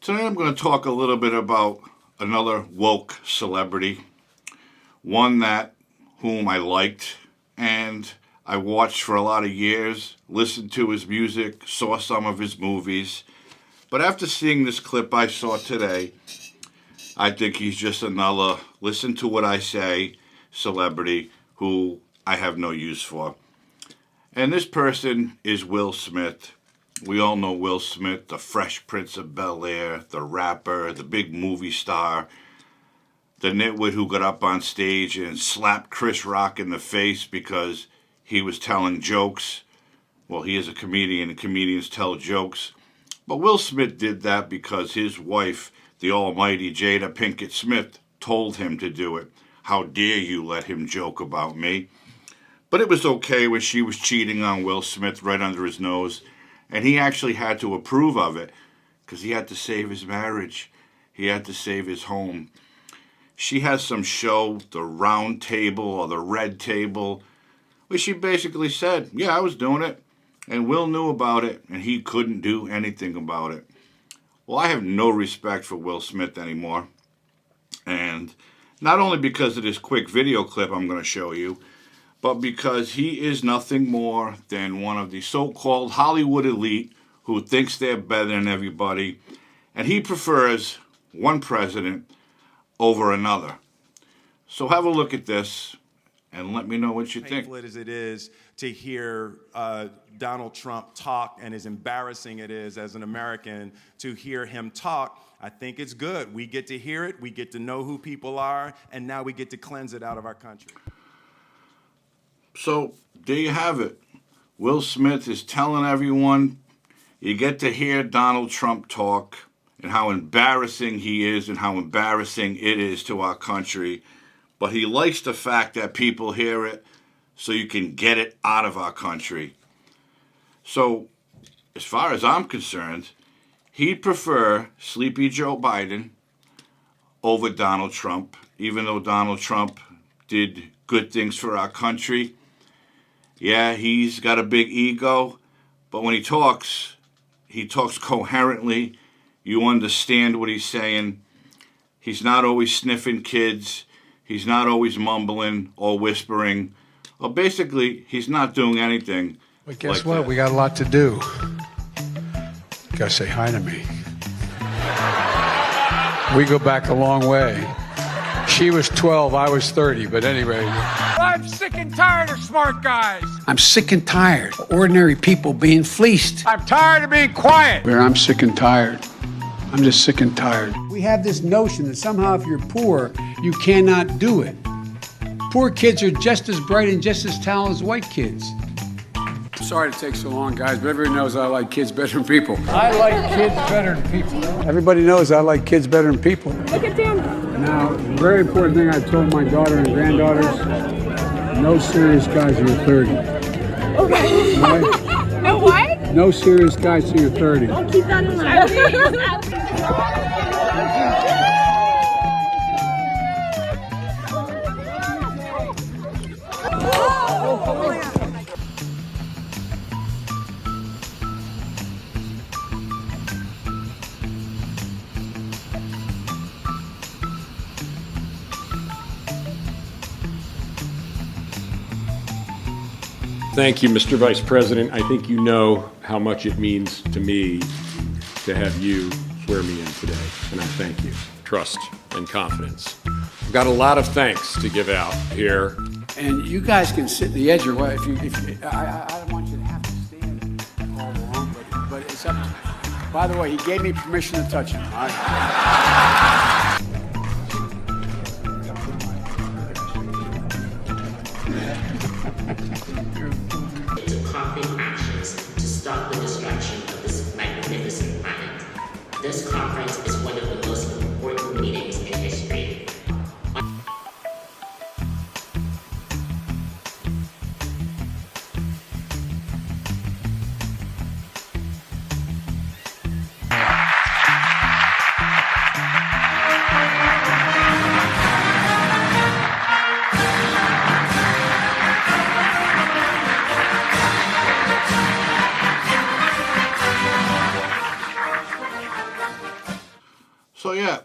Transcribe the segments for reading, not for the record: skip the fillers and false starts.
Tonight I'm going to talk a little bit about another woke celebrity, one that whom I liked and I watched for a lot of years, listened to his music, saw some of his movies. But after seeing this clip I saw today, I think he's just another listen to what I say celebrity who I have no use for. And this person is Will Smith. We all know Will Smith, the Fresh Prince of Bel-Air, the rapper, the big movie star, the nitwit who got up on stage and slapped Chris Rock in the face because he was telling jokes. Well, he is a comedian and comedians tell jokes. But Will Smith did that because his wife, the almighty Jada Pinkett Smith, told him to do it. How dare you let him joke about me? But it was okay when she was cheating on Will Smith right under his nose. And he actually had to approve of it because he had to save his marriage. He had to save his home. She has some show, The Round Table or The Red Table, where she basically said, yeah, I was doing it. And Will knew about it, and he couldn't do anything about it. Well, I have no respect for Will Smith anymore. And not only because of this quick video clip I'm going to show you, but because he is nothing more than one of the so-called Hollywood elite who thinks they're better than everybody, and he prefers one president over another. So have a look at this and let me know what you think. Painful as it is to hear Donald Trump talk, and as embarrassing it is as an American to hear him talk, I think it's good. We get to hear it, we get to know who people are, and now we get to cleanse it out of our country. So there you have it. Will Smith is telling everyone you get to hear Donald Trump talk and how embarrassing he is and how embarrassing it is to our country. But he likes the fact that people hear it so you can get it out of our country. So as far as I'm concerned, he'd prefer Sleepy Joe Biden over Donald Trump, even though Donald Trump did good things for our country. Yeah, he's got a big ego, but when he talks coherently. You understand what he's saying. He's not always sniffing kids. He's not always mumbling or whispering. Or basically, he's not doing anything. But guess like what? that. We got a lot to do. You gotta say hi to me. We go back a long way. She was 12, I was 30, but anyway. I'm sick and tired of smart guys. I'm sick and tired of ordinary people being fleeced. I'm tired of being quiet. I'm sick and tired. I'm just sick and tired. We have this notion that somehow if you're poor, you cannot do it. Poor kids are just as bright and just as talented as white kids. Sorry to take so long, guys, but everybody knows I like kids better than people. I like kids better than people. Everybody knows I like kids better than people. Look at Dan. Now, the very important thing I told my daughter and granddaughters, no serious guys till you're 30. Okay. Right? No what? No serious guys till you're 30. I'll keep that in mind. Thank you, Mr. Vice President. I think you know how much it means to me to have you swear me in today, and I thank you. Trust and confidence. I've got a lot of thanks to give out here. And you guys can sit in the edge or what, I don't want you to have to stand all along, but it's up to you. By the way, he gave me permission to touch him. All right. To concrete actions to stop the destruction of this magnificent planet. This conference is one of the most important meetings in history. So yeah,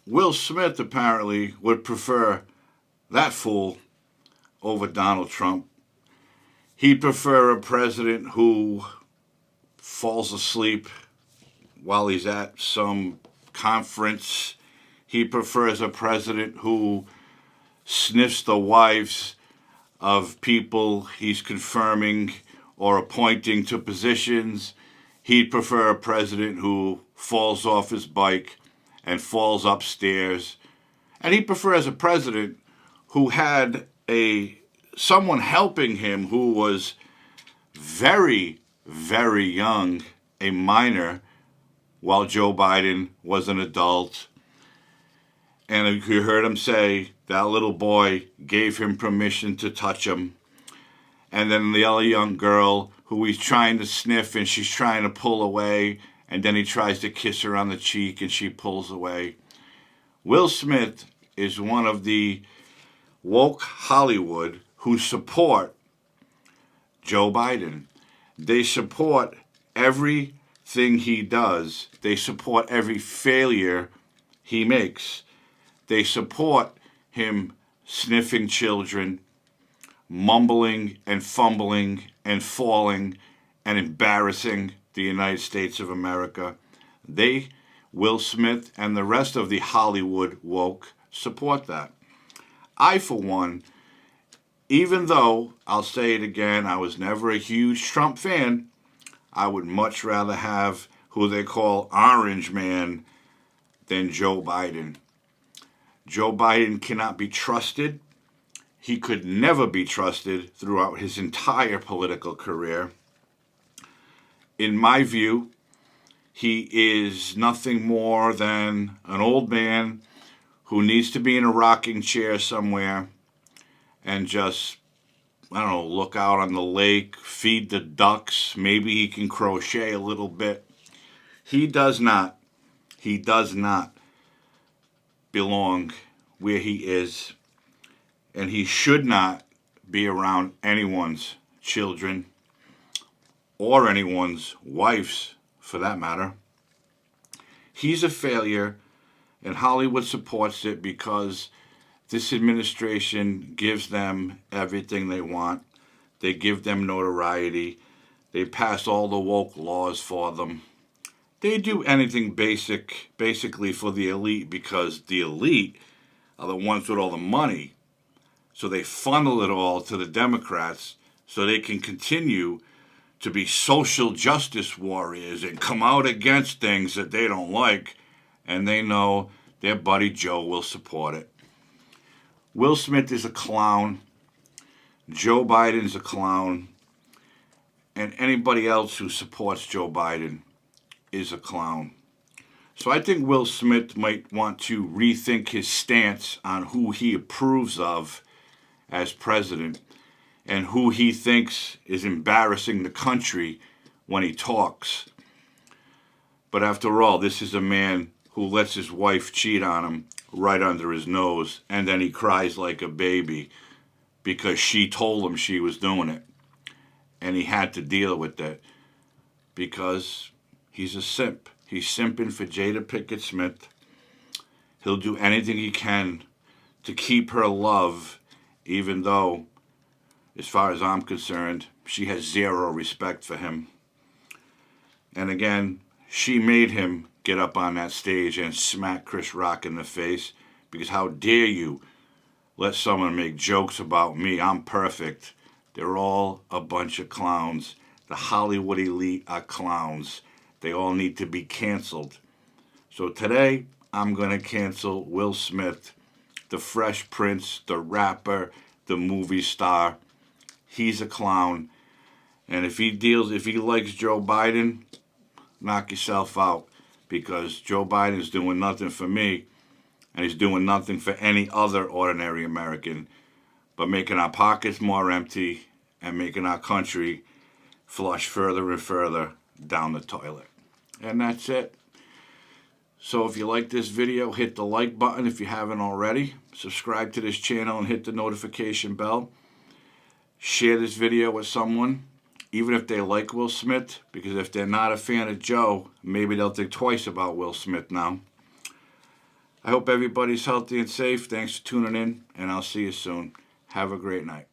Will Smith apparently would prefer that fool over Donald Trump. He'd prefer a president who falls asleep while he's at some conference. He prefers a president who sniffs the wives of people he's confirming or appointing to positions. He'd prefer a president who falls off his bike and falls upstairs. And he prefers a president who had someone helping him who was very, very young, a minor, while Joe Biden was an adult. And you heard him say that little boy gave him permission to touch him. And then the other young girl who he's trying to sniff and she's trying to pull away, and then he tries to kiss her on the cheek and she pulls away. Will Smith is one of the woke Hollywood who support Joe Biden. They support everything he does. They support every failure he makes. They support him sniffing children, mumbling and fumbling and falling and embarrassing the United States of America. They, Will Smith, and the rest of the Hollywood woke support that. I, for one, even though, I'll say it again, I was never a huge Trump fan, I would much rather have who they call Orange Man than Joe Biden. Joe Biden cannot be trusted. He could never be trusted throughout his entire political career. In my view, he is nothing more than an old man who needs to be in a rocking chair somewhere and just, I don't know, look out on the lake, feed the ducks. Maybe he can crochet a little bit. He does not belong where he is, and he should not be around anyone's children or anyone's wives, for that matter. He's a failure, and Hollywood supports it because this administration gives them everything they want. They give them notoriety. They pass all the woke laws for them. They do anything basically for the elite, because the elite are the ones with all the money. So they funnel it all to the Democrats so they can continue to be social justice warriors and come out against things that they don't like, and they know their buddy Joe will support it. Will Smith is a clown. Joe Biden's a clown. And anybody else who supports Joe Biden is a clown. So I think Will Smith might want to rethink his stance on who he approves of as president and who he thinks is embarrassing the country when he talks. But after all, this is a man who lets his wife cheat on him right under his nose, and then he cries like a baby because she told him she was doing it. And he had to deal with that because he's a simp. He's simping for Jada Pinkett Smith. He'll do anything he can to keep her love, even though, as far as I'm concerned, she has zero respect for him. And again, she made him get up on that stage and smack Chris Rock in the face, because how dare you let someone make jokes about me? I'm perfect. They're all a bunch of clowns. The Hollywood elite are clowns. They all need to be canceled. So today, I'm going to cancel Will Smith, the Fresh Prince, the rapper, the movie star. He's a clown. And if he likes Joe Biden, knock yourself out, because Joe Biden's doing nothing for me, and he's doing nothing for any other ordinary American, but making our pockets more empty and making our country flush further and further down the toilet. And that's it. So if you like this video, hit the like button if you haven't already. Subscribe to this channel and hit the notification bell. Share this video with someone, even if they like Will Smith, because if they're not a fan of Joe, maybe they'll think twice about Will Smith now. I hope everybody's healthy and safe. Thanks for tuning in, and I'll see you soon. Have a great night.